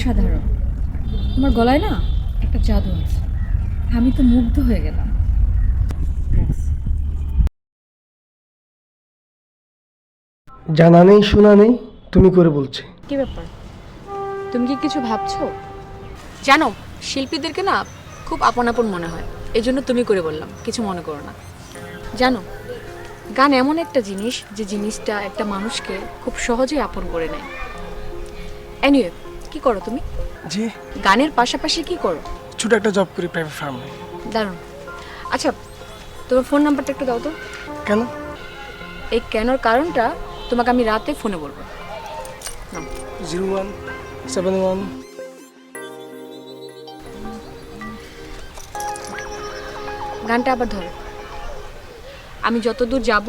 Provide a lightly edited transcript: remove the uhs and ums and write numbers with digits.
অসাধারণ। তোমার গলায় না একটা জাদু আছে, আমি তো মুগ্ধ হয়ে গেলাম। জানা নেই শোনা নেই, তুমি করে বলছে। কি ব্যাপার, তুমি কি কিছু ভাবছো? জানো, শিল্পীদেরকে না খুব আপন আপন মনে হয়, এই জন্য তুমি করে বললাম, কিছু মনে করো না। জানো, গান এমন একটা জিনিস যে জিনিসটা একটা মানুষকে খুব সহজেই আপন করে নেয়। এনিওয়ে, কি করো তুমি? জি, গানের পাশাপাশি কি করো? ছোট একটা জব করি প্রাইভেট ফার্মে। দারুণ। আচ্ছা, তোমার ফোন নাম্বারটা একটু দাও তো। কেন? এই কেনর কারণটা তোমাকে আমি রাতে ফোনে বলবো। নাও। 0171। গানটা আবার ধরো। আমি যতদূর যাব